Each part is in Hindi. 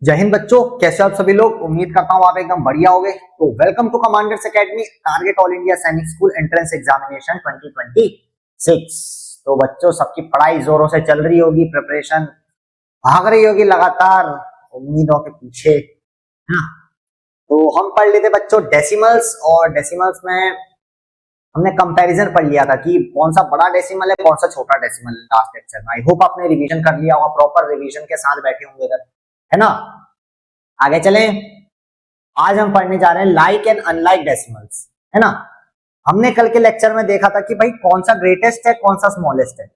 जय हिंद बच्चों, कैसे हो आप सभी लोग। उम्मीद करता हूँ आप एकदम बढ़िया होगे। तो welcome to Commanders Academy target all India Sainik school entrance examination 2026। तो बच्चों सबकी पढ़ाई जोरों से चल रही होगी, प्रिपरेशन भाग रही होगी लगातार उम्मीदों के पीछे, है ना। तो हम पढ़ लेते बच्चों डेसिमल्स, और डेसिमल्स में हमने कंपैरिजन पढ़ लिया था कि कौन सा बड़ा डेसिमल है, कौन सा छोटा डेसिमल है लास्ट लेक्चर में। आई होप आपने रिवीजन कर लिया होगा, प्रॉपर रिवीजन के साथ बैठे होंगे इधर, है ना। आगे चलें। आज हम पढ़ने जा रहे हैं लाइक एंड अनलाइक डेसिमल्स, है ना। हमने कल के लेक्चर में देखा था कि भाई कौन सा ग्रेटेस्ट है, कौन सा स्मॉलेस्ट है,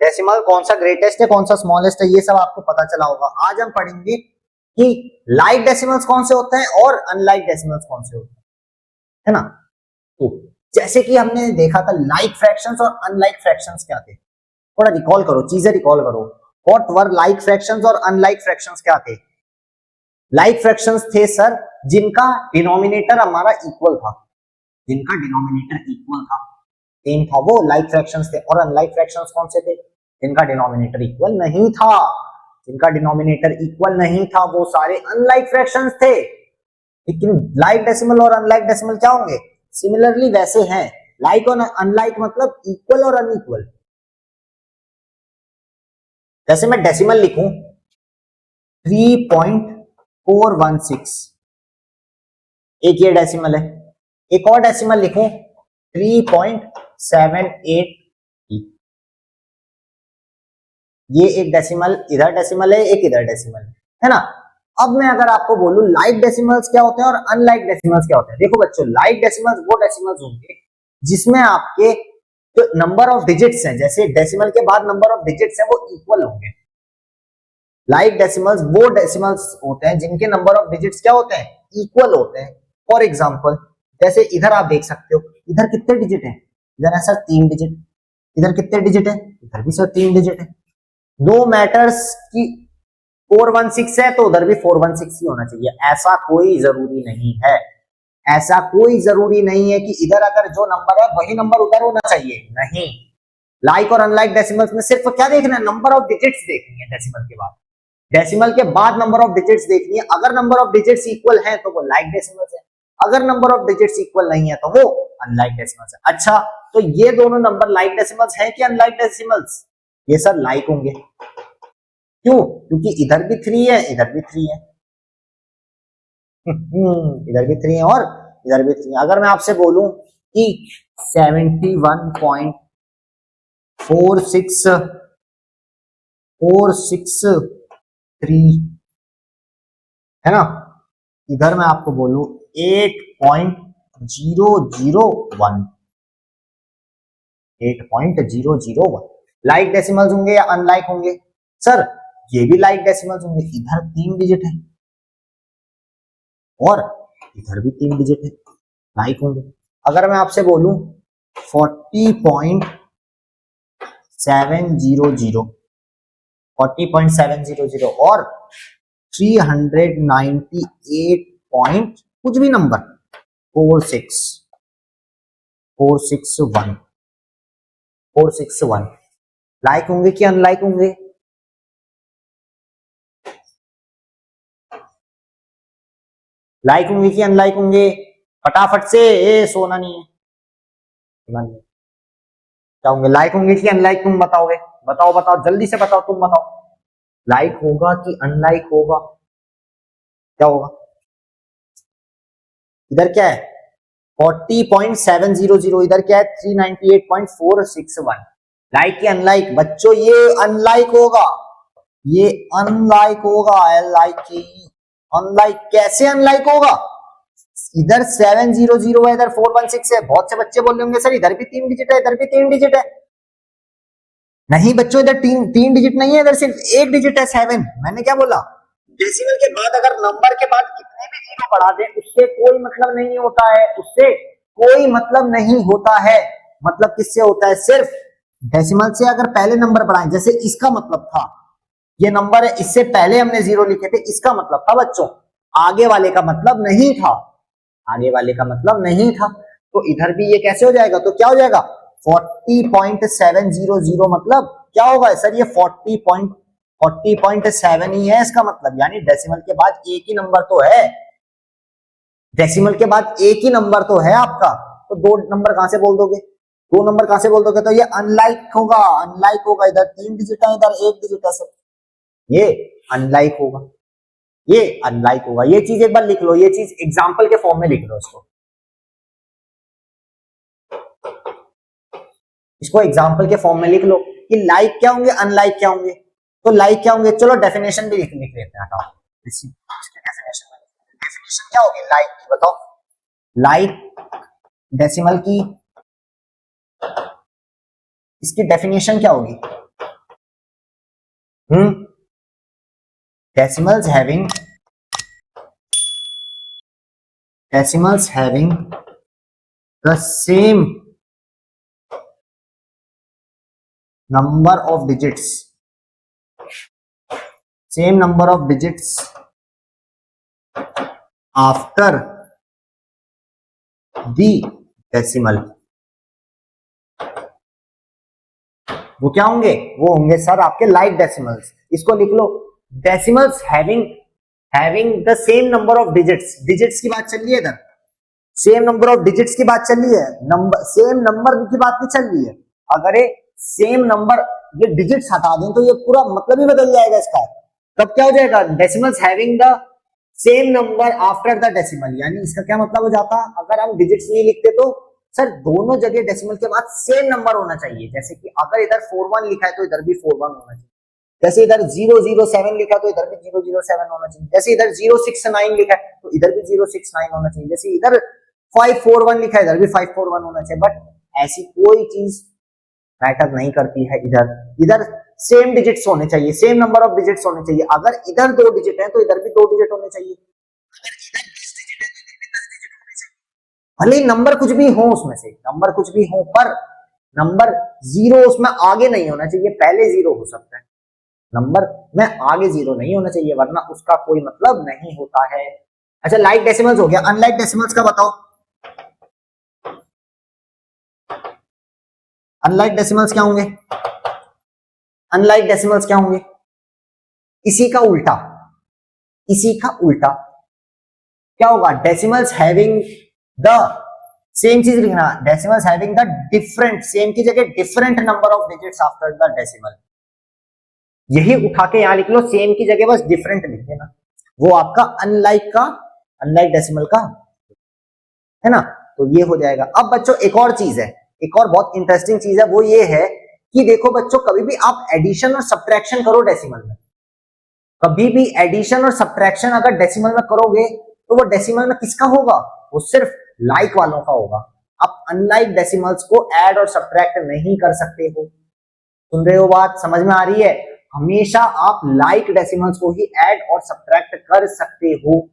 डेसिमल कौन सा ग्रेटेस्ट है, कौन सा स्मॉलेस्ट है, ये सब आपको पता चला होगा। आज हम पढ़ेंगे कि लाइक डेसिमल्स कौन से होते हैं और अनलाइक डेसिमल्स कौन से होते हैं, है ना। तो जैसे कि हमने देखा था लाइक फ्रैक्शंस और अनलाइक फ्रैक्शंस क्या थे, थोड़ा रिकॉल करो, चीजें रिकॉल करो। व्हाट वर लाइक फ्रैक्शंस और अनलाइक फ्रैक्शंस क्या थे। लाइक फ्रैक्शंस थे सर जिनका डिनोमिनेटर हमारा इक्वल था, जिनका डिनोमिनेटर इक्वल था, सेम था, वो लाइक फ्रैक्शंस थे। और अनलाइक फ्रैक्शंस कौन से थे, जिनका डिनोमिनेटर इक्वल नहीं था। जिनका डिनोमिनेटर इक्वल नहीं था वो सारे अनलाइक फ्रैक्शंस थे। लेकिन लाइक डेसिमल और अनलाइक डेसिमल क्या होंगे, सिमिलरली वैसे हैं। लाइक और अनलाइक मतलब इक्वल और अनइक्वल। जैसे मैं डेसिमल लिखूं 3.416, एक ये डेसिमल है। एक और डेसिमल लिखूं 3.78, ये एक डेसिमल इधर डेसिमल है, एक इधर डेसिमल है ना। अब मैं अगर आपको बोलूं लाइक डेसिमल्स क्या होते हैं और अनलाइक डेसिमल्स क्या होते हैं। देखो बच्चों, लाइक डेसिमल्स वो डेसिमल्स होंगे जिसमें आपके जो नंबर ऑफ डिजिट्स हैं, जैसे डेसिमल के बाद नंबर ऑफ डिजिट्स हैं, वो इक्वल होंगे। लाइक डेसिमल्स वो डेसिमल्स होते हैं जिनके नंबर ऑफ डिजिट्स क्या होते हैं, इक्वल होते हैं। फॉर एग्जांपल जैसे इधर आप देख सकते हो, इधर कितने डिजिट हैं, इधर है सर 3 डिजिट, इधर कितने डिजिट है, इधर भी सर 3 डिजिट है। नो मैटर्स कि 416 है तो उधर भी 416 ही होना चाहिए, ऐसा कोई जरूरी नहीं है। ऐसा कोई जरूरी नहीं है कि इधर अगर जो नंबर है वही नंबर उधर होना चाहिए, नहीं। लाइक और अनलाइक डेसिमल्स में सिर्फ क्या देखना है, नंबर ऑफ डिजिट्स देखनी है। डेसिमल के बाद, डेसिमल के बाद नंबर ऑफ डिजिट्स देखनी है। अगर नंबर ऑफ डिजिट्स इक्वल है तो वो लाइक डेसिमल्स है, अगर नंबर ऑफ डिजिट्स इक्वल नहीं है तो वो अनलाइक डेसिमल्स है। अच्छा, तो ये दोनों नंबर लाइक डेसिमल्स हैं कि अनलाइक डेसिमल्स, ये सर लाइक होंगे। क्यों, क्योंकि इधर भी 3 है, इधर भी 3 है, इधर भी 3 है और इधर भी 3 है। अगर मैं आपसे बोलूं कि 71.463 है ना, इधर मैं आपको बोलूं 8.001, 8.001 लाइक डेसिमल्स होंगे या अनलाइक होंगे। सर ये भी लाइक डेसिमल्स होंगे, इधर 3 डिजिट है और इधर भी 3 डिजिट है, लाइक होंगे। अगर मैं आपसे बोलूं 40.700, 40.700 और 398 पॉइंट कुछ भी नंबर 461 लाइक होंगे कि अनलाइक होंगे। लाइक होंगे कि अनलाइक होंगे, फटाफट से, ए सोना नहीं है, क्या होंगे, लाइक होंगे कि अनलाइक, तुम बताओगे, बताओ बताओ जल्दी से बताओ, तुम बताओ लाइक होगा कि अनलाइक होगा, क्या होगा। इधर क्या है 40.700, इधर क्या है 398.461, लाइक कि अनलाइक। बच्चों ये अनलाइक होगा, ये अनलाइक होगा, अनलाइक कैसे अनलाइक होगा, इधर 700 है, इधर 416 है। बहुत से बच्चे बोल रहे होंगे सर इधर भी 3 डिजिट है, इधर भी 3 डिजिट है। नहीं बच्चों, इधर 3 डिजिट नहीं है, इधर सिर्फ 1 डिजिट है 7। मैंने क्या बोला, डेसिमल के बाद अगर नंबर के बाद कितने भी जीरो बढ़ा दे उससे कोई मतलब नहीं होता है, उससे कोई मतलब नहीं होता है। मतलब किससे होता है, सिर्फ डेसिमल से अगर पहले नंबर बढ़ाएं, जैसे इसका मतलब था ये नंबर है, इससे पहले हमने 0 लिखे थे, इसका मतलब था बच्चों, आगे वाले का मतलब नहीं था, आगे वाले का मतलब नहीं था। तो इधर भी ये कैसे हो जाएगा, तो क्या हो जाएगा 40.700, मतलब क्या होगा सर ये 40.7 ही है इसका मतलब, यानी डेसिमल के बाद एक ही नंबर तो है, डेसिमल के बाद एक ही नंबर तो है आपका, तो दो नंबर कहां से बोल दोगे, दो नंबर कहां से बोल दोगे, तो ये अनलाइक होगा, अनलाइक होगा, इधर 3 डिजिट है इधर 1 डिजिट है, सब ये अनलाइक होगा, ये अनलाइक होगा। ये चीज एक बार लिख लो, ये चीज एग्जांपल के फॉर्म में लिख लो, इसको एग्जांपल के फॉर्म में लिख लो कि लाइक क्या होंगे, अनलाइक क्या होंगे, तो लाइक क्या होंगे, चलो डेफिनेशन भी लिख लेते हैं, हटाओ डेफिनेशन क्या होगी लाइक की, बताओ, लाइक डेसिमल की इसकी डेफिनेशन क्या होगी, decimals having the same number of digits after the decimal, वो क्या होंगे, वो होंगे सर आपके लाइक डेसिमल्स। इसको लिख लो, decimals having the same number of digits, digits की बात चल रही है इधर, सेम नंबर ऑफ डिजिट्स की बात चल रही है, नंबर सेम नंबर की बात नहीं चल रही है। अगर ये सेम नंबर ये डिजिट्स हटा दें तो ये पूरा मतलब ही बदल जाएगा इसका, तब क्या हो जाएगा, decimals having the same number after the decimal, यानी इसका क्या मतलब हो जाता, अगर हम डिजिट्स नहीं लिखते तो सर दोनों जगह डेसिमल के बाद सेम नंबर होना चाहिए, जैसे कि अगर इधर 41 लिखा है तो इधर भी 41 होना चाहिए, जैसे इधर 007 लिखा तो इधर भी 007 होना चाहिए, जैसे इधर 069 लिखा है तो इधर भी 069 होना चाहिए, जैसे इधर 541 लिखा है इधर भी 541 होना चाहिए। बट ऐसी कोई चीज मैटर नहीं करती है, इधर सेम डिजिट्स होने चाहिए, सेम नंबर ऑफ डिजिट्स होने चाहिए, अगर इधर 2 डिजिट है तो इधर भी 2 डिजिट होने चाहिए, भले नंबर कुछ भी हो उसमें से, नंबर कुछ भी हो, पर नंबर 0 उसमें आगे नहीं होना चाहिए, पहले 0 हो सकता है, नंबर में आगे 0 नहीं होना चाहिए, वरना उसका कोई मतलब नहीं होता है। अच्छा लाइक डेसिमल्स हो गया, अनलाइक डेसिमल्स का बताओ, अनलाइक डेसिमल्स क्या होंगे, अनलाइक डेसिमल्स क्या होंगे, इसी का उल्टा, इसी का उल्टा क्या होगा, डेसिमल्स हैविंग द सेम चीज लिखना, decimals having the different, same की जगह different number of digits after the decimal, यही उठा के यहां लिख लो, सेम की जगह बस डिफरेंट लिख देना, वो आपका अनलाइक का, अनलाइक डेसिमल का है ना, तो ये हो जाएगा। अब बच्चों एक और चीज है, एक और बहुत इंटरेस्टिंग चीज है, वो ये है कि देखो बच्चों, कभी भी आप एडिशन और सब्ट्रैक्शन करो डेसिमल में, कभी भी एडिशन और सब्ट्रैक्शन अगर डेसिमल में करोगे तो वो डेसिमल में किसका होगा, वो सिर्फ लाइक वालों का होगा, आप अनलाइक डेसिमल्स को ऐड और सब्ट्रैक्ट नहीं कर सकते हो, सुन रहे हो बात, समझ में आ रही है, हमेशा आप लाइक डेसिमल्स को ही ऐड और सब्ट्रैक्ट कर सकते हो,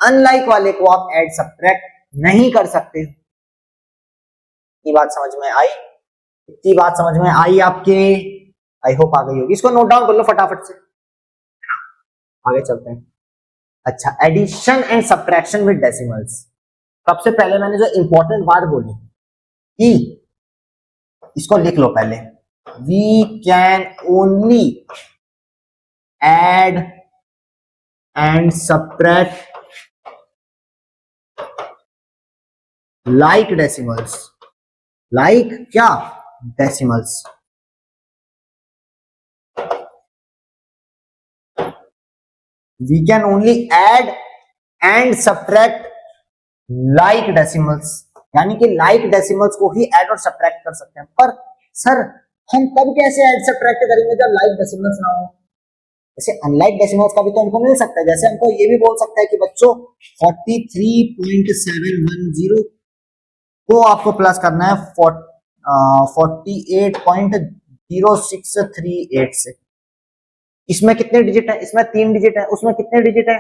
अनलाइक वाले को आप ऐड सब्ट्रैक्ट नहीं कर सकते। ये बात समझ में आई, इतनी बात समझ में आई आपके, आई होप आ गई होगी, इसको नोट डाउन कर लो फटाफट से, आगे चलते हैं। अच्छा, addition and subtraction with decimals, सबसे पहले मैंने जो इंपॉर्टेंट बात बोली कि इसको लिख लो पहले, we can only add and subtract like decimals, like क्या, decimals, we can only add and subtract like decimals, यानी कि like decimals को ही add और subtract कर सकते हैं, पर सर हम तब कैसे add subtract करेंगे जब like decimals ना हो, जैसे unlike decimals का भी तो हमको मिल सकता है, जैसे हमको ये भी बोल सकता है कि बच्चों 43.710 को आपको प्लस करना है 48.0638 से, इसमें कितने डिजिट है, इसमें 3 डिजिट है, उसमें कितने डिजिट है,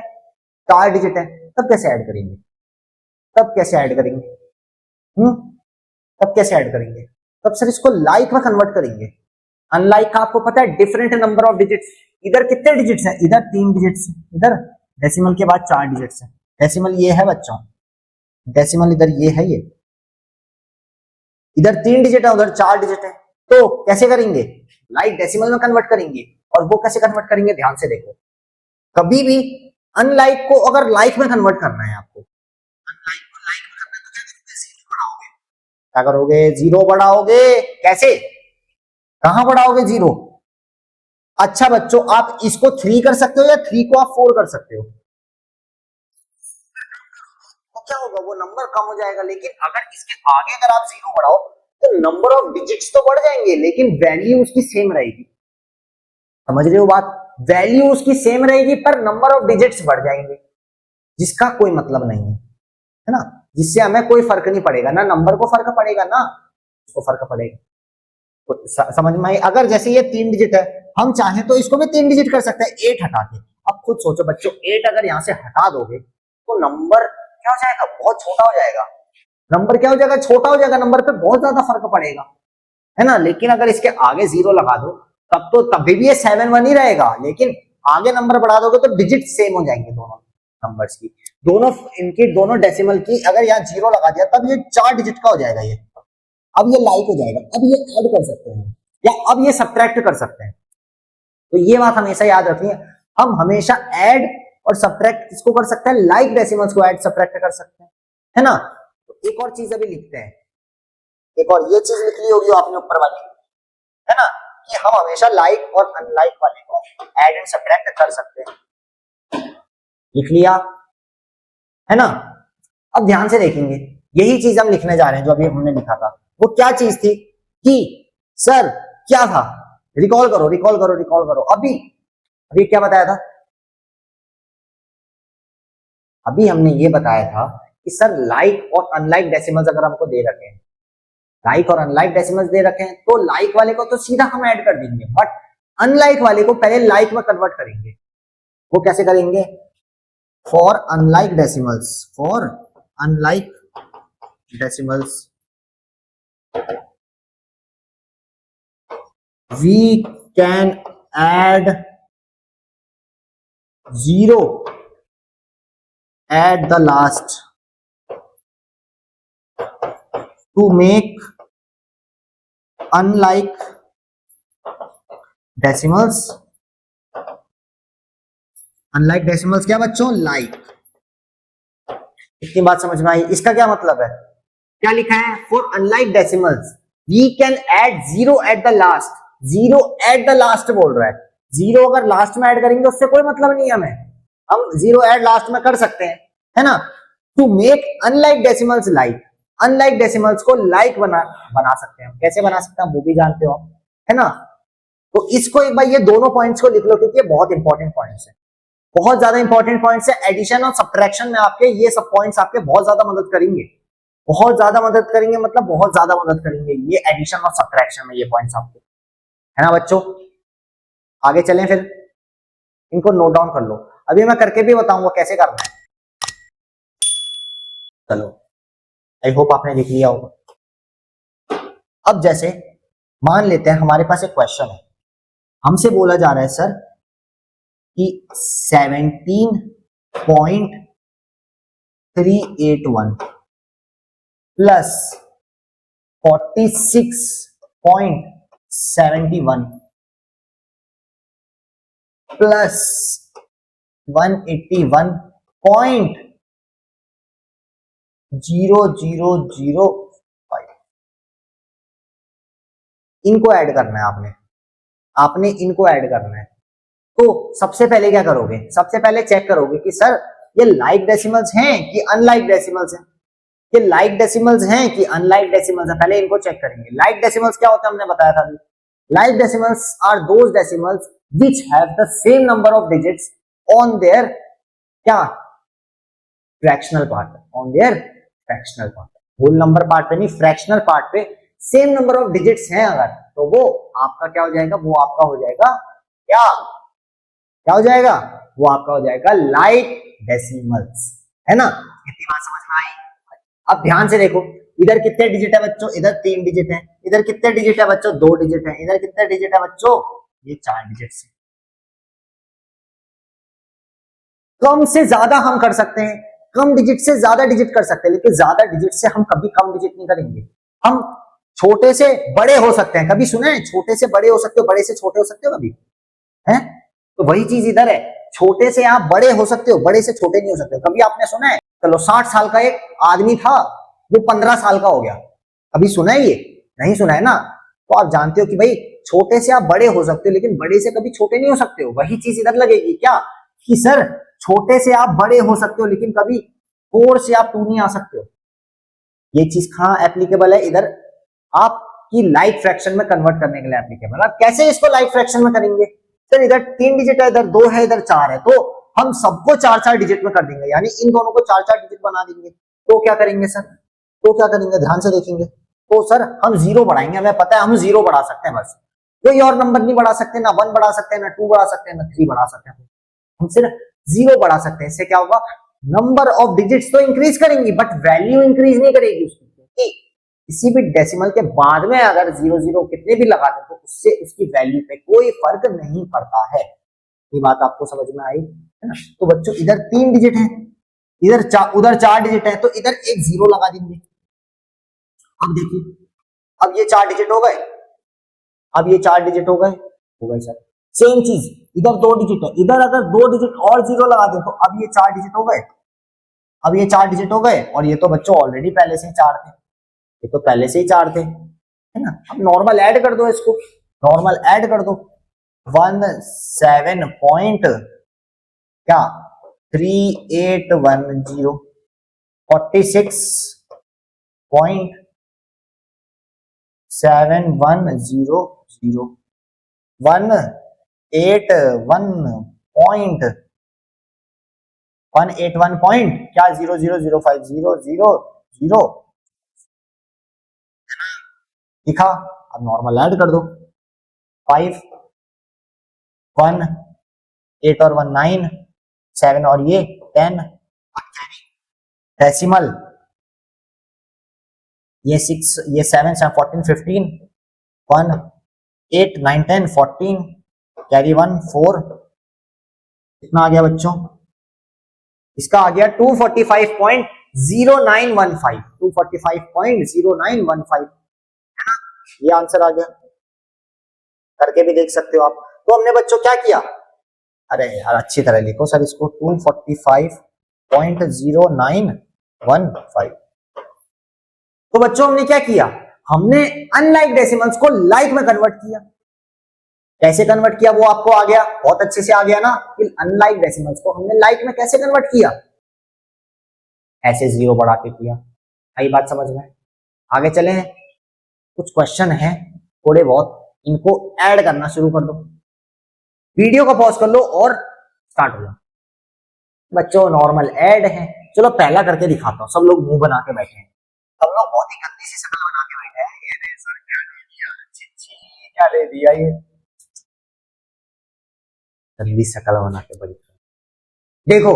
4 डिजिट है, तब कैसे ऐड करेंगे, तब कैसे ऐड करेंगे, तब कैसे ऐड करेंगे, तब सर इसको लाइक में कन्वर्ट करेंगे, अनलाइक का आपको पता है डिफरेंट नंबर ऑफ डिजिट्स, इधर कितने डिजिट्स हैं, इधर 3 डिजिट्स, इधर डेसिमल के बाद 4 डिजिट्स हैं, डेसिमल ये है बच्चों, डेसिमल इधर ये है, ये इधर 3 डिजिट है उधर 4 डिजिट है, तो कैसे करेंगे, लाइक डेसिमल में कन्वर्ट करेंगे। और वो कैसे कन्वर्ट करेंगे, ध्यान से देखो, कभी भी अनलाइक को अगर लाइक में कन्वर्ट करना है आपको, अनलाइक को लाइक में करना है तो क्या करोगे, जीरो बढ़ाओगे। क्या करोगे, जीरो बढ़ाओगे। कैसे, कहां बढ़ाओगे जीरो। अच्छा बच्चों, आप इसको 3 कर सकते हो या 3 को आप 4 कर सकते हो। तो क्या होगा, वो नंबर कम हो जाएगा। लेकिन अगर इसके आगे अगर आप जीरो बढ़ाओ तो नंबर ऑफ डिजिट्स तो बढ़ जाएंगे लेकिन वैल्यू उसकी सेम रहेगी। समझ रहे हो बात, वैल्यू उसकी सेम रहेगी पर नंबर ऑफ डिजिट्स बढ़ जाएंगे, जिसका कोई मतलब नहीं है ना, जिससे हमें कोई फर्क नहीं पड़ेगा, ना नंबर को फर्क पड़ेगा ना उसको फर्क पड़ेगा। तो समझ में आई। अगर जैसे ये 3 डिजिट है, हम चाहें तो इसको भी 3 डिजिट कर सकते हैं 8 हटा के। अब खुद सोचो बच्चों, 8 अगर यहां से हटा दोगे तो नंबर क्या हो जाएगा, बहुत छोटा हो जाएगा। नंबर क्या हो जाएगा, छोटा हो जाएगा, नंबर पे बहुत ज्यादा फर्क पड़ेगा, है ना। लेकिन अगर इसके आगे जीरो लगा दो तब तो तभी भी ये 7 1 ही रहेगा, लेकिन आगे नंबर बढ़ा दोगे तो डिजिट सेम हो जाएंगे दोनों नंबर्स की, दोनों इनकी दोनों डेसिमल की। अगर यहाँ जीरो लगा दिया तब ये 4 डिजिट का हो जाएगा ये। अब ये लाइक हो जाएगा, अब ये ऐड कर सकते हैं या अब ये सब्ट्रैक्ट कर सकते हैं। तो ये बात हमेशा याद रखनी है, हम हमेशा ऐड और सब्ट्रैक्ट किसको कर सकते हैं, लाइक डेसिमल्स को ऐड सब्ट्रैक्ट कर सकते हैं, है ना। तो एक और चीज अभी लिखते हैं, एक और ये चीज लिख ली होगी आपने ऊपर वाली, है ना, कि हम हमेशा लाइक और अनलाइक वाले को ऐड एंड सब्ट्रैक्ट कर सकते हैं। लिख लिया, है ना। अब ध्यान से देखेंगे, यही चीज हम लिखने जा रहे हैं जो अभी हमने लिखा था। वो क्या चीज थी कि सर क्या था, रिकॉल करो रिकॉल करो रिकॉल करो। अभी अभी क्या बताया था, अभी हमने ये बताया था कि सर लाइक और अनलाइक डेसिमल्स अगर हमको दे रखे हैं, लाइक और अनलाइक डेसिमल्स दे रखे हैं तो लाइक वाले को तो सीधा हम ऐड कर देंगे, बट अनलाइक वाले को पहले लाइक में कन्वर्ट करेंगे। वो कैसे करेंगे, for unlike decimals, for unlike decimals we can add 0 at the last to make unlike decimals, unlike decimals क्या बच्चों, लाइक। इतनी बात समझ में आई। इसका क्या मतलब है, क्या लिखा है, for unlike decimals we can add 0 at the last. 0 at the last बोल रहा है, 0 अगर लास्ट में ऐड करेंगे उससे कोई मतलब नहीं है हमें, हम 0 ऐड लास्ट में कर सकते हैं, है ना। To make unlike decimals like, unlike decimals को लाइक बना सकते हैं। कैसे बना सकते हैं वो भी जानते हो, है ना। तो इसको एक बार ये दोनों पॉइंट्स को लिख लो क्योंकि ये बहुत इंपॉर्टेंट पॉइंट्स है, बहुत ज्यादा इंपॉर्टेंट पॉइंट्स है। एडिशन और सब्ट्रैक्शन में आपके ये सब पॉइंट्स आपके बहुत ज्यादा मदद करेंगे, बहुत ज्यादा मदद करेंगे, मतलब बहुत ज्यादा मदद करेंगे ये एडिशन और सब्ट्रैक्शन में ये पॉइंट्स आपके, है ना बच्चों। आगे चलें फिर, इनको नोट डाउन कर लो, अभी मैं करके भी बताऊंगा कैसे करना है। चलो, आई होप आपने लिख लिया होगा। अब जैसे मान लेते हैं हमारे पास एक क्वेश्चन है, हमसे बोला जा रहा है सर कि 17.381 प्लस 46.71 प्लस 181.0005 इनको ऐड करना है आपने इनको ऐड करना है। तो सबसे पहले क्या करोगे, सबसे पहले चेक करोगे कि सर ये लाइक डेसिमल्स हैं कि अनलाइक डेसिमल्स हैं, ये लाइक डेसिमल्स हैं कि अनलाइक डेसिमल्स हैं, पहले इनको चेक करेंगे। लाइक डेसिमल्स क्या होता है हमने बताया था, like decimals are those decimals which have the same number of digits on their क्या fractional part, on their fractional part, whole number part पे नहीं, फ्रैक्शनल पार्ट पे सेम नंबर ऑफ डिजिट्स हैं अगर, तो वो आपका क्या हो जाएगा, वो आपका हो जाएगा क्या हो जाएगा, वो आपका हो जाएगा लाइक डेसिमल्स, है ना। इतनी बात समझ में आई। अब ध्यान से देखो, इधर कितने डिजिट है बच्चों, इधर 3 डिजिट है, इधर कितने डिजिट है बच्चों, 2 डिजिट है, इधर कितने डिजिट है बच्चों, ये 4 डिजिट है। कम से ज्यादा हम कर सकते हैं, कम डिजिट से ज्यादा डिजिट कर सकते हैं, लेकिन ज्यादा डिजिट से हम कभी कम डिजिट नहीं करेंगे। हम छोटे से बड़े हो सकते हैं, कभी सुना है छोटे से बड़े हो सकते हो, बड़े से छोटे हो सकते हो कभी? हैं? तो वही चीज इधर है, छोटे से आप बड़े हो सकते हो, बड़े से छोटे नहीं हो सकते। कभी आपने सुना है चलो 60 साल का एक आदमी था वो 15 साल का हो गया, कभी सुना है? ये नहीं सुना है ना। तो आप जानते हो कि भाई छोटे से आप बड़े हो सकते हो लेकिन बड़े से कभी छोटे नहीं हो सकते हो। वही चीज इधर लगेगी क्या कि सर छोटे से आप बड़े हो सकते हो लेकिन कभी 4 से आप 2 नहीं आ सकते हो। ये चीज कहां एप्लीकेबल है? इधर आपकी लाइक फ्रैक्शन में कन्वर्ट करने के लिए एप्लीकेबल। आप कैसे इसको लाइक फ्रैक्शन में करेंगे? सर इधर 3 डिजिट है, इधर 2 है, इधर 4 है, तो हम सबको 4-4 डिजिट में कर देंगे, यानी इन दोनों को 4-4 डिजिट बना देंगे। तो क्या करेंगे सर? तो क्या करेंगे? ध्यान से देखेंगे। तो सर हम 0 बढ़ाएंगे, हमें पता है हम 0 बढ़ा सकते हैं, बस कोई और नंबर नहीं बढ़ा सकते, ना 1 बढ़ा सकते हैं, ना 2 बढ़ा सकते हैं, ना 3 बढ़ा सकते हैं, हम सिर्फ 0 बढ़ा सकते हैं। इससे क्या होगा? नंबर ऑफ डिजिट्स तो इंक्रीज करेंगी बट वैल्यू इंक्रीज नहीं करेगी उसकी, क्योंकि किसी भी डेसिमल के बाद में अगर 0-0 कितने भी लगा दें तो उससे उसकी वैल्यू पे कोई फर्क नहीं पड़ता है। ये बात आपको समझ में आई है ना? तो बच्चों इधर 3 डिजिट है, उधर 4 डिजिट है, तो इधर एक 0 लगा देंगे। अब देखिए, अब ये 4 डिजिट हो गए, अब ये 4 डिजिट हो गए सर। सेम चीज इधर 2 डिजिट है, इधर अगर 2 डिजिट और 0 लगा दे तो अब ये 4 डिजिट हो गए, अब ये 4 डिजिट हो गए, और ये तो बच्चों ऑलरेडी पहले से ही 4 थे, ये तो पहले से ही 4 थे, है ना? अब नॉर्मल ऐड कर दो, इसको नॉर्मल ऐड कर दो। 17 पॉइंट क्या 3810 46.7100 181 पॉइंट क्या 0005000 लिखा। अब नॉर्मल ऐड कर दो, 5 1 8 और 1 9 7 और ये 10 डेसिमल, ये 6 ये 7 14 15 1 8 9 10 14 कैरी 1 4, कितना आ गया बच्चों? इसका आ गया 245.0915 245.0915, है ना? ये आंसर आ गया, करके भी देख सकते हो आप। तो हमने बच्चों क्या किया? अरे यार अच्छी तरह लिखो सर इसको, 245.0915। तो बच्चों हमने क्या किया? हमने अनलाइक डेसिमल्स को लाइक में कन्वर्ट किया। कैसे कन्वर्ट किया वो आपको आ गया, बहुत अच्छे से आ गया ना। अनलाइक डेसिमल्स को हमने लाइक में कैसे कन्वर्ट किया? ऐसे 0 बढ़ा के किया। आई बात समझ में? आगे चले, कुछ क्वेश्चन है थोड़े बहुत, इनको ऐड करना शुरू कर दो। वीडियो को पॉज कर लो और स्टार्ट हो जाओ। बच्चों नॉर्मल ऐड है, चलो पहला करके दिखाता हूँ। सब लोग मुंह बना के बैठे हैं, सब लोग बहुत ही गंदी सी शक्ल बना के बैठे हैं। ये रे सर क्या दे दिया, चिच्ची क्या दे दिया, ये गंदी शक्ल बना के बड़ी। देखो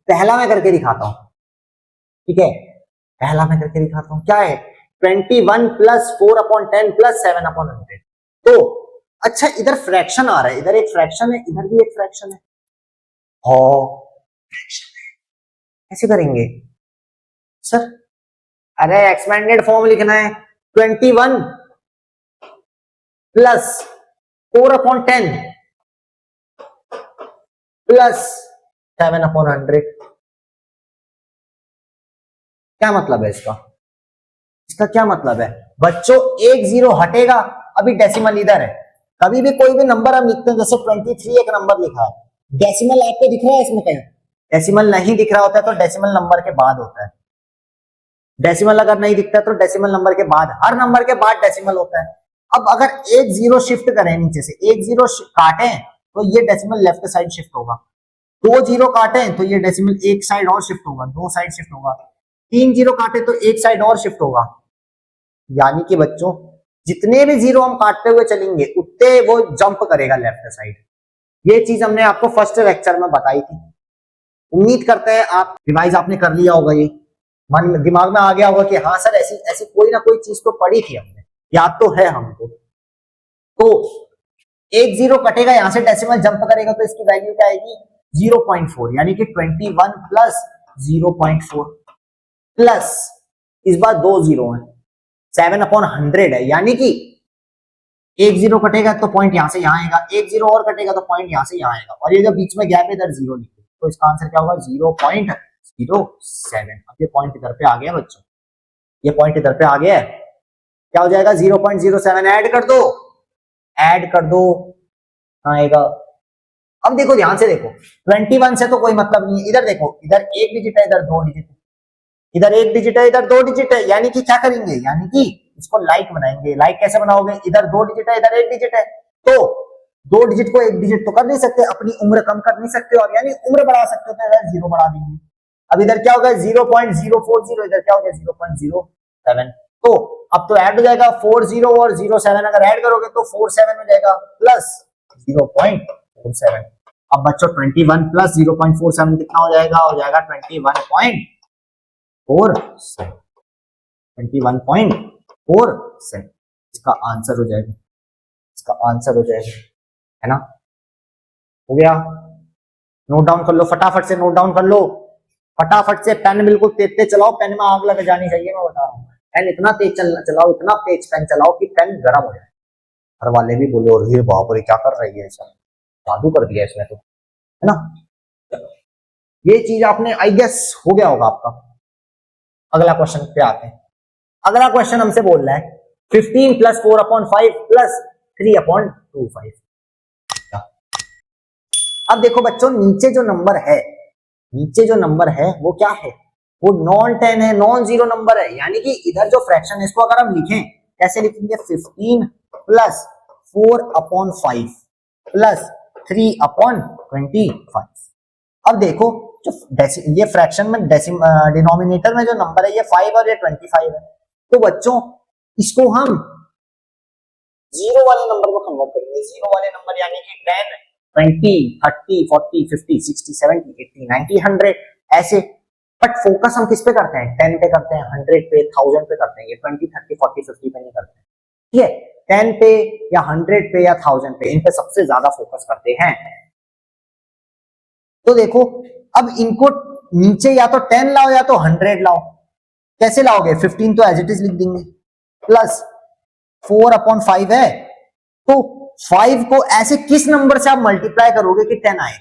पहला मैं करके दिखाता हूँ, ठीक है? पहला मैं करके दिखाता हूँ, क्या है? 21 प्लस 4/10 प्लस 7/100। तो अच्छा इधर फ्रैक्शन आ रहा है, इधर एक फ्रैक्शन है, इधर भी एक फ्रैक्शन है। कैसे करेंगे सर? अरे एक्सपेंडेड फॉर्म लिखना है। 21 प्लस 4/10 प्लस 7/100। क्या मतलब है इसका? इसका क्या मतलब है बच्चों? एक 0 हटेगा, अभी डेसिमल इधर है। कभी भी कोई भी नंबर हम लिखते हैं, जैसे 23 एक नंबर लिखा है, डेसिमल आपको दिख रहा है इसमें? कहीं डेसिमल नहीं दिख रहा होता है तो डेसिमल नंबर के बाद होता है। डेसिमल अगर नहीं दिखता तो डेसिमल नंबर के बाद, हर नंबर के बाद डेसिमल होता है। अब अगर एक 0 शिफ्ट करें नीचे से, एक 0 काटें तो ये डेसिमल लेफ्ट साइड शिफ्ट होगा। 2 0 काटें तो ये डेसिमल एक साइड और शिफ्ट होगा, 2 साइड शिफ्ट होगा। 3 0 काटे तो एक साइड और शिफ्ट होगा। यानी कि बच्चों जितने भी 0 हम काटते हुए चलेंगे उतने वो जंप करेगा लेफ्ट साइड। ये चीज हमने आपको फर्स्ट लेक्चर में बताई थी। उम्मीद करते हैं आप रिवाइज आपने कर लिया होगा, ये मन में दिमाग में आ गया होगा कि हाँ सर ऐसी ऐसी कोई ना कोई चीज तो पढ़ी थी हमने, याद तो है हमको। तो एक 0 कटेगा, यहां से डेसिमल जंप करेगा तो इसकी वैल्यू क्या आएगी? 0.4, यानी कि 21 प्लस 0.4 प्लस इस बार 2 0 है, 7/100 है, यानी कि एक जीरो कटेगा तो पॉइंट यहां से यहां आएगा, एक जीरो और कटेगा तो पॉइंट यहां से यहां आएगा, और ये जो बीच में गैप है इधर जीरो लिखे, तो इसका आंसर क्या होगा 0.07। अब ये पॉइंट इधर पे आ गया बच्चों, ये पॉइंट इधर पे आ गया है, क्या हो जाएगा 0.07। ऐड कर दो आएगा। अब देखो ध्यान से देखो, 21 से तो कोई मतलब नहीं है, इधर देखो, इधर एक डिजिट है, इधर दो डिजिट है, इधर एक डिजिट है, इधर दो डिजिट है, यानी कि क्या करेंगे, यानी कि इसको लाइक बनाएंगे। लाइक कैसे बनाओगे, इधर दो डिजिट है, इधर एक डिजिट है, तो दो डिजिट को एक डिजिट तो कर नहीं सकते, अपनी उम्र कम कर नहीं सकते, और यानी उम्र बढ़ा सकते हो तो इधर जीरो बढ़ा देंगे। अब इधर क्या होगा 0.040, इधर क्या हो गया 0.07। तो अब तो ऐड हो जाएगा 40 और 07, अगर ऐड करोगे तो 47 हो जाएगा प्लस 0.47। अब बच्चों 21 प्लस 0.47 कितना हो जाएगा, 21.47। इसका आंसर हो जाएगा, इसका आंसर हो जाएगा, है ना। हो गया, नोट डाउन कर लो, फटाफट से नोट डाउन कर लो, फटाफट से। पेन बिल्कुल तेज तेज चलाओ, पेन में आग लग जानी चाहिए, मैं बता रहा हूँ। पेन इतना तेज चलाओ, इतना तेज पेन चलाओ कि पेन गर्म हो जाए। घर वाले भी बोले और ये बाप रे क्या कर रही है, ऐसा जादू कर दिया इसने तो, है ना। ये चीज आपने आई गेस हो गया होगा आपका। अगला क्वेश्चन पे आते हैं। अगला क्वेश्चन हमसे बोल रहा है 15 + 4/5 + 3/25। अब देखो बच्चों, नीचे जो नंबर है, नीचे जो नंबर है वो क्या है, वो नॉन 10 है, नॉन जीरो नंबर है, यानी कि इधर जो फ्रैक्शन है इसको अगर हम लिखें कैसे लिखेंगे, 15 + 4/5 + 3/25। अब देखो जो ये फ्रैक्शन में डिनोमिनेटर में जो नंबर है ये 5 और ये 25 है, तो बच्चों इसको हम जीरो वाले नंबर को कन्वर्ट करेंगे। जीरो वाले नंबर यानी कि 10, 20, 30, 40, 50, 60, 70, 80, 90, 100 ऐसे। बट फोकस हम किस पे करते हैं, 10 पे करते हैं, 100 पे, 1000 पे करते हैं, ये 20, 30, 40, 50 पे नहीं करते हैं, ठीक है। 10 पे या 100 पे या 1000 पे, इन पे सबसे ज्यादा फोकस करते हैं। तो देखो अब इनको नीचे या तो 10 लाओ या तो 100 लाओ, कैसे लाओगे, 15 तो एज इट इज लिख देंगे, प्लस 4/5 है, तो 5 को ऐसे किस नंबर से आप मल्टीप्लाई करोगे कि 10 आए,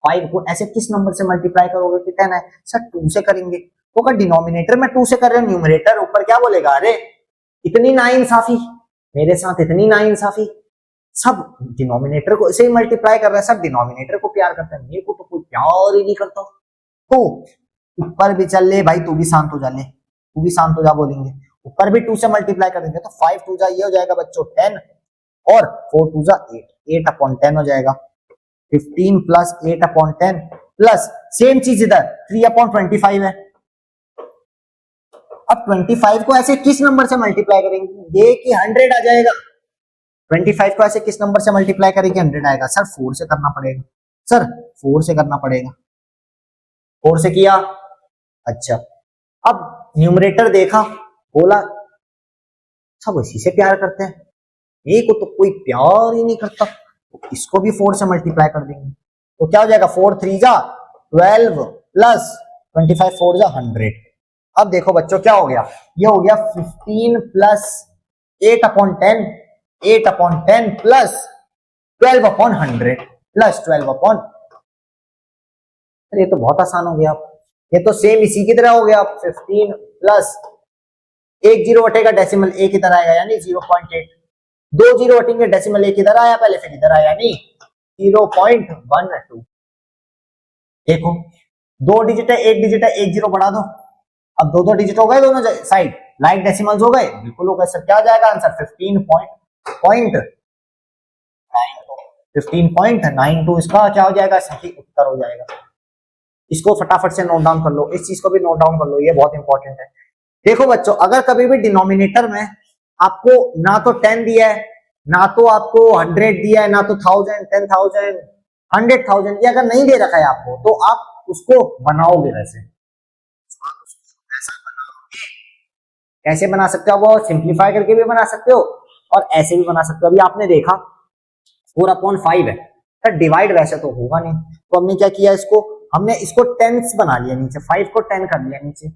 5 को ऐसे किस नंबर से मल्टीप्लाई करोगे कि 10 आए, सर 2 से करेंगे। तो अगर डिनोमिनेटर में 2 से कर रहे हो, न्यूमरेटर ऊपर क्या बोलेगा, अरे इतनी नाइंसाफी, मेरे साथ इतनी नाइंसाफी, सब डिनोमिनेटर को इसे ही मल्टीप्लाई कर रहे हैं, सब डिनोमिनेटर को प्यार करते हैं, मेरे को तो कोई प्यार ही नहीं करता। तो ऊपर भी चल ले भाई, तू भी शांत हो जा, ले तू भी शांत हो जा, बोलेंगे ऊपर भी 2 से मल्टीप्लाई कर देंगे तो 5 2 जा ये हो जाएगा बच्चों 10 और 4 2 जा 8, 8/10 हो जाएगा। 15 + 8/10 प्लस सेम चीज इधर 3/25 है। अब 25 को ऐसे किस नंबर से मल्टीप्लाई करेंगे, ये कि 100 आ जाएगा। 25 को ऐसे किस नंबर से मल्टीप्लाई करेंगे, 100 आएगा। सर 4 से करना पड़ेगा, सर 4 से करना पड़ेगा, 4 से किया। अच्छा अब न्यूमरेटर देखा, बोला सब इसी से प्यार करते हैं, एक को तो कोई प्यार ही नहीं करता, तो इसको भी 4 से मल्टीप्लाई कर देंगे, तो क्या हो जाएगा 4 3 जा 12 प्लस 25 4 जा 100। अब देखो बच्चों क्या हो गया, ये हो गया 15 + 8/10, 8/10 प्लस 12/100 प्लस 12/, ये तो बहुत आसान हो गया। ये तो सेम इसी की तरह हो गया, 15 प्लस एक जीरो हटेगा, डेसिमल एक इधर आएगा यानी 0.8, 2 जीरो हटेंगे, डेसिमल एक इधर आया पहले, फिर इधर आया यानी 0.12। देखो 2 डिजिट है, 1 डिजिट है, 1 जीरो बढ़ा दो, अब 2 डिजिट हो गए दोनों साइड, लाइक डेसिमल्स हो गए, बिल्कुल हो गए। सर क्या जाएगा आंसर 15.92, इसका क्या हो जाएगा, सही उत्तर हो जाएगा। इसको फटाफट से नोट डाउन कर लो, इस चीज को भी नोट डाउन कर लो, ये बहुत इंपॉर्टेंट है। देखो बच्चों अगर कभी भी डिनोमिनेटर में आपको ना तो 10 दिया है, ना तो आपको 100 दिया है, ना तो 1000, 10,000, 100,000 दिया, अगर नहीं दे रखा है आपको, तो आप उसको बनाओगे वैसे, कैसे बना सकते हो, वो सिंप्लीफाई करके भी बना सकते हो और ऐसे भी बना सकते हो। अभी आपने देखा 4/5 है, सर डिवाइड वैसे तो होगा नहीं, तो हमने क्या किया, इसको हमने इसको टेंस बना लिया नीचे, 5 को 10 कर लिया नीचे,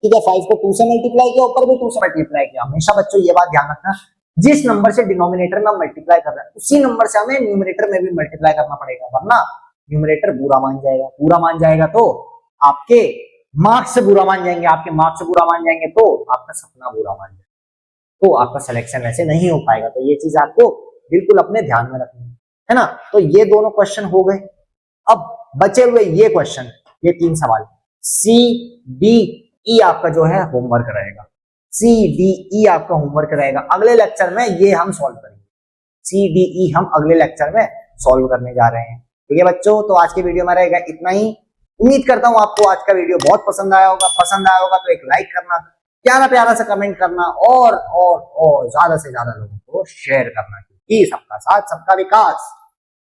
ठीक है, 5 को 2 से मल्टीप्लाई किया, ऊपर भी 2 से मल्टीप्लाई किया। हमेशा बच्चों ये बात ध्यान रखना, जिस नंबर से डिनोमिनेटर में हम मल्टीप्लाई कर रहे हैं उसी नंबर से हमें न्यूमरेटर में भी मल्टीप्लाई करना पड़ेगा, वरना न्यूमरेटर बुरा मान जाएगा। बुरा मान जाएगा तो आपके मार्क्स से बुरा मान जाएंगे, आपके मार्क्स से बुरा मान जाएंगे तो आपका सपना बुरा मान जाएगा, तो आपका सिलेक्शन वैसे नहीं हो पाएगा। तो ये चीज आपको बिल्कुल अपने ध्यान में रखनी है ना। तो ये दोनों क्वेश्चन हो गए। अब बचे हुए ये क्वेश्चन, ये 3 सवाल, सी डी ई आपका जो है होमवर्क रहेगा। सी डी ई आपका होमवर्क रहेगा, अगले लेक्चर में ये हम सॉल्व करेंगे। सी डी ई हम अगले लेक्चर में सॉल्व करने जा रहे हैं। ठीक है बच्चों, तो आज के वीडियो में रहेगा इतना ही। उम्मीद करता हूं आपको आज का वीडियो बहुत पसंद आया होगा। पसंद आया होगा तो एक लाइक करना, प्यारा प्यारा सा कमेंट करना, और ज्यादा से ज्यादा लोगों को शेयर करना, क्योंकि सबका साथ सबका विकास।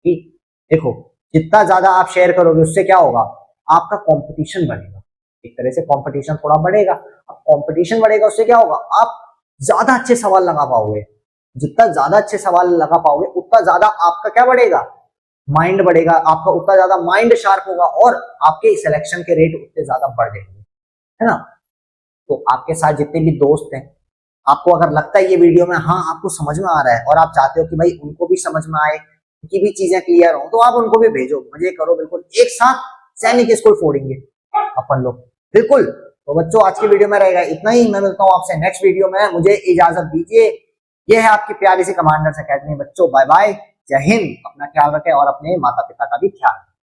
ठीक, देखो जितना ज्यादा आप शेयर करोगे उससे क्या होगा, आपका कंपटीशन बढ़ेगा, एक तरह से कंपटीशन थोड़ा बढ़ेगा। अब कंपटीशन बढ़ेगा उससे क्या होगा, आप ज्यादा अच्छे सवाल लगा पाओगे। जितना ज्यादा अच्छे सवाल लगा पाओगे उतना ज्यादा आपका क्या बढ़ेगा, माइंड बढ़ेगा, आपका उतना ज्यादा माइंड शार्प होगा और आपके सिलेक्शन के रेट उतने ज्यादा बढ़ जाएंगे, है ना। तो आपके साथ जितने भी दोस्त हैं, आपको अगर लगता है ये वीडियो में हाँ आपको समझ में आ रहा है और आप चाहते हो कि भाई उनको भी समझ में आए, उनकी भी चीजें क्लियर हो, तो आप उनको भी भेजो, मजे करो, बिल्कुल एक साथ सैनिक स्कूल फोड़ेंगे अपन लोग, बिल्कुल। तो बच्चों आज की वीडियो में रहेगा इतना ही, मैं मिलता हूँ आपसे नेक्स्ट वीडियो में, मुझे इजाजत दीजिए। ये है आपकी प्यारी सी कमांडर्स एकेडमी। बच्चों बाय बाय, जय हिंद, अपना ख्याल रखें और अपने माता पिता का भी ख्याल रखें।